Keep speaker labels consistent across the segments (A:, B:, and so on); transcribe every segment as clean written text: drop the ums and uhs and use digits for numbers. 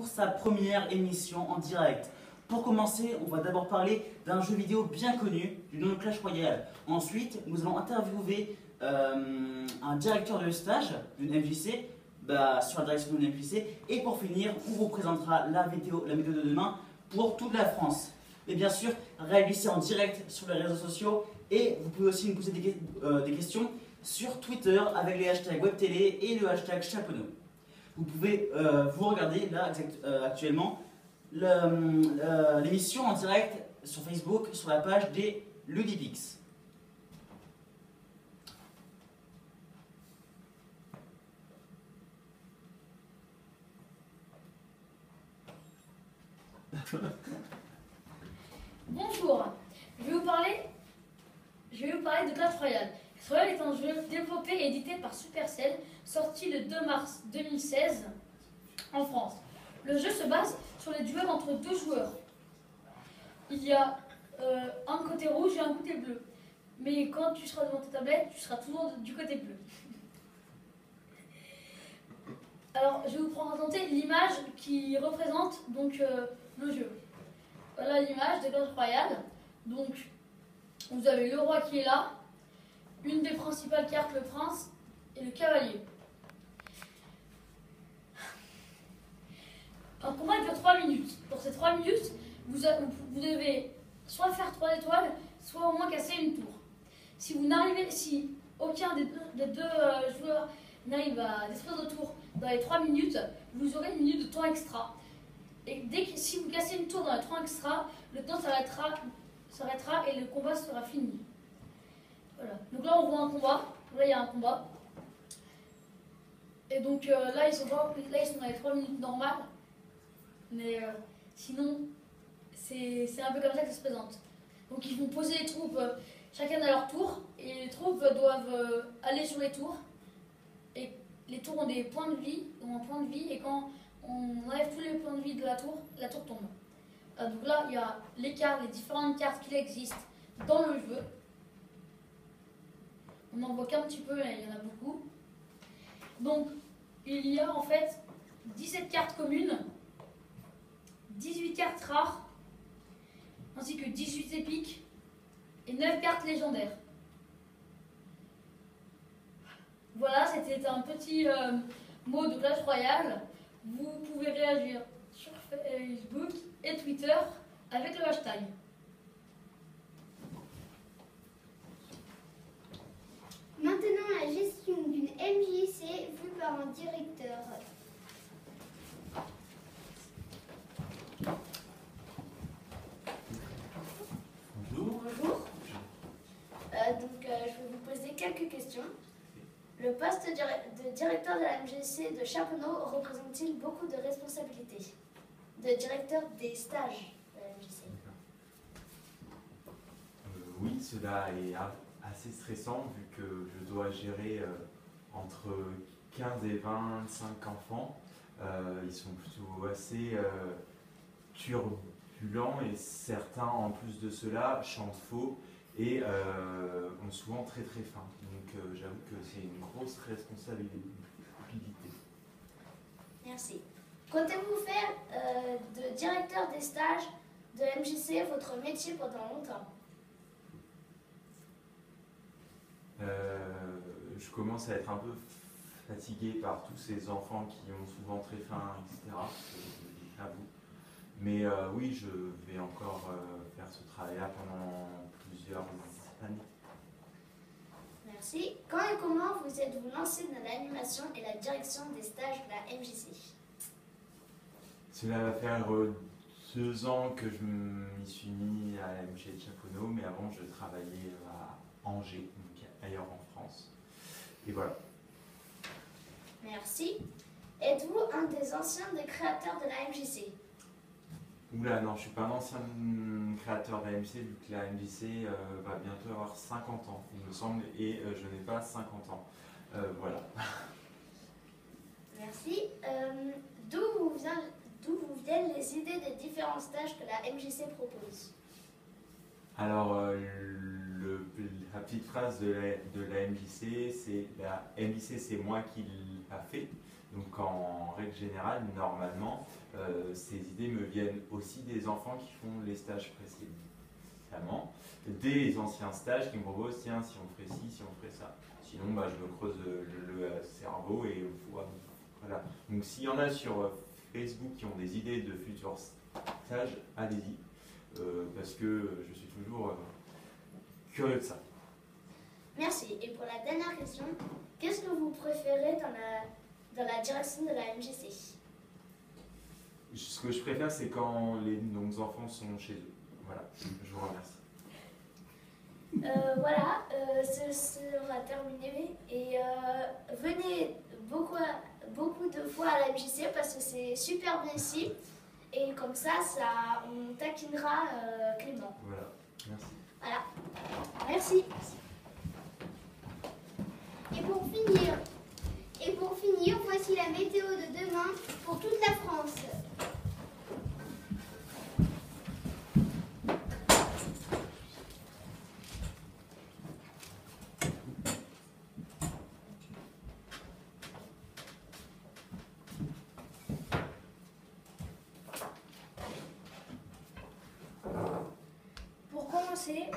A: pour sa première émission en direct. Pour commencer, on va d'abord parler d'un jeu vidéo bien connu, du nom de Clash Royale. Ensuite, nous allons interviewer un directeur de stage d'une MJC, sur la direction d'une MJC. Et pour finir, on vous présentera la météo de demain pour toute la France. Et bien sûr, réalisé en direct sur les réseaux sociaux. Et vous pouvez aussi nous poser des questions sur Twitter avec les hashtags WebTélé et le hashtag Chaponneau. Vous pouvez vous regarder là actuellement l'émission en direct sur Facebook sur la page des Ludipix.
B: Bonjour, je vais vous parler de Clash Royale. Clash Royale est un jeu développé et édité par Supercell, sorti le 2 mars 2016 en France. Le jeu se base sur les duels entre deux joueurs. Il y a un côté rouge et un côté bleu. Mais quand tu seras devant ta tablette, tu seras toujours du côté bleu. Alors, je vais vous présenter l'image qui représente donc le jeu. Voilà l'image de Clash Royale. Donc, vous avez le roi qui est là, une des principales cartes, le prince, et le cavalier. Un combat dure 3 minutes. Pour ces 3 minutes, vous devez soit faire 3 étoiles, soit au moins casser une tour. Si aucun des deux joueurs n'arrive à détruire de tour dans les 3 minutes, vous aurez une minute de temps extra. Et si vous cassez une tour dans les 3 extra, le temps s'arrêtera et le combat sera fini. Voilà. Donc là on voit un combat, là il y a un combat. Et donc là ils sont dans les 3 minutes normales. Mais sinon, c'est un peu comme ça que ça se présente. Donc ils vont poser les troupes, chacun à leur tour, et les troupes doivent aller sur les tours. Et les tours ont des points de vie, et quand on enlève tous les points de vie de la tour tombe. Donc là, il y a les différentes cartes qui existent dans le jeu. On n'en voit qu'un petit peu, mais il y en a beaucoup. Donc, il y a en fait 17 cartes communes, 18 cartes rares, ainsi que 18 épiques et 9 cartes légendaires. Voilà, c'était un petit mot de Clash Royale. Vous pouvez réagir sur Facebook et Twitter avec le hashtag.
C: Maintenant, la gestion d'une MJC vue par un directeur.
D: Bonjour.
C: Bonjour. Je vais vous poser quelques questions. Le poste de directeur de la MJC de Chaponneau représente-t-il beaucoup de responsabilités? De directeur des stages de la MJC.
D: Oui, cela est assez stressant vu que je dois gérer entre 15 et 25 enfants. Ils sont plutôt assez turbulents et certains, en plus de cela, chantent faux et ont souvent très très faim. Donc j'avoue que c'est une grosse responsabilité.
C: Merci. Comptez-vous faire de directeur des stages de la MJC votre métier pendant longtemps?
D: Je commence à être un peu fatigué par tous ces enfants qui ont souvent très faim, etc. J'avoue. Mais oui, je vais encore faire ce travail-là pendant plusieurs années.
C: Merci. Quand et comment vous êtes-vous lancé dans l'animation et la direction des stages de la MJC?
D: Cela va faire 2 ans que je m'y suis mis à la MJC de Chaponneau, mais avant je travaillais à Angers, donc ailleurs en France. Et voilà.
C: Merci. Êtes-vous un des anciens des créateurs de la MJC?
D: Oula, non, je ne suis pas un ancien créateur de la MJC, vu que la MJC va bientôt avoir 50 ans, il me semble, et je n'ai pas 50 ans. Voilà.
C: Merci. D'où vous viennent les idées des différents stages que la MJC propose?
D: Alors, la petite phrase de la MJC, c'est la MJC, c'est moi qui l'a fait. Donc en règle générale, normalement, ces idées me viennent aussi des enfants qui font les stages précédemment, des anciens stages qui me proposent, tiens, si on ferait ci, si on ferait ça. Sinon, bah, je me creuse le cerveau et voilà. Donc s'il y en a sur Facebook qui ont des idées de futurs stages, allez-y, parce que je suis toujours curieux de ça.
C: Merci. Et pour la dernière question, qu'est-ce que vous préférez dans la direction de la MJC?
D: Ce que je préfère, c'est quand nos enfants sont chez eux. Voilà, je vous remercie.
C: Voilà, ce sera terminé. Et venez beaucoup de fois à la MJC parce que c'est super bien ici. Et comme ça, on taquinera Clément.
D: Voilà, merci.
C: Voilà, merci.
E: Et pour finir, voici la météo de demain pour toute la France.
B: Pour commencer,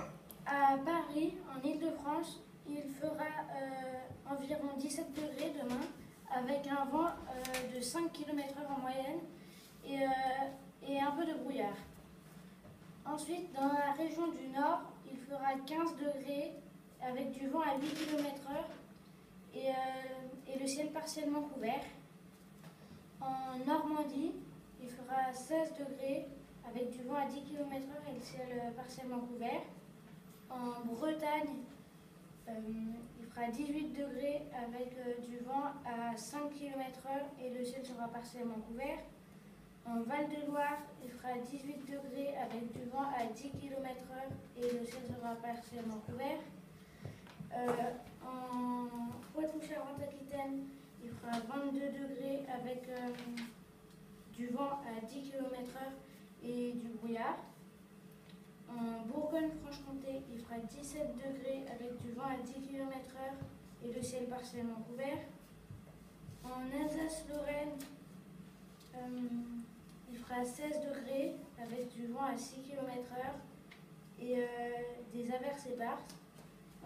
B: à Paris, en Île-de-France, il fera environ 17 degrés demain, avec un vent de 5 km/h en moyenne et un peu de brouillard. Ensuite, dans la région du Nord, il fera 15 degrés avec du vent à 8 km/h et le ciel partiellement couvert. En Normandie, il fera 16 degrés avec du vent à 10 km/h et le ciel partiellement couvert. En Bretagne, il fera 18 degrés avec du vent à 5 km/h et le ciel sera partiellement couvert. En Val-de-Loire, il fera 18 degrés avec du vent à 10 km/h et le ciel sera partiellement couvert. En Poitou-Charentes-Aquitaine, il fera 22 degrés avec du vent à 10 km/h et du brouillard. En Bourgogne-Franche-Comté, il fera 17 degrés avec du vent à 10 km/h et le ciel partiellement couvert. En Alsace-Lorraine, il fera 16 degrés avec du vent à 6 km/h et des averses éparses.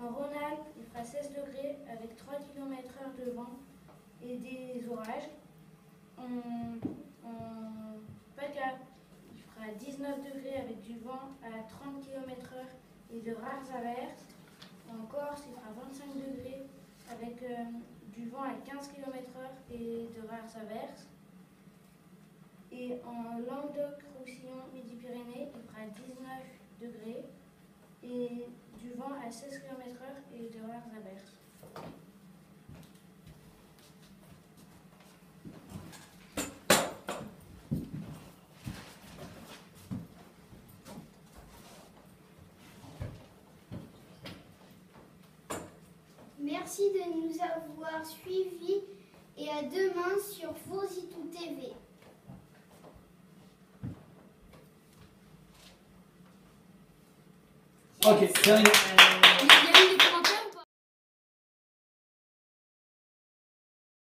B: En Rhône-Alpes, il fera 16 degrés avec 3 km/h de vent et des orages. En PACA, il fera 19 degrés avec du vent à 30 km/h et de rares averses. En Corse, il fera 25 degrés avec du vent à 15 km/h et de rares averses. Et en Languedoc-Roussillon, Midi-Pyrénées, il fera 19 degrés et du vent à 16 km/h et de rares averses.
E: Merci de nous avoir suivis et à demain sur Fourzitou TV.
A: Ok, terminé.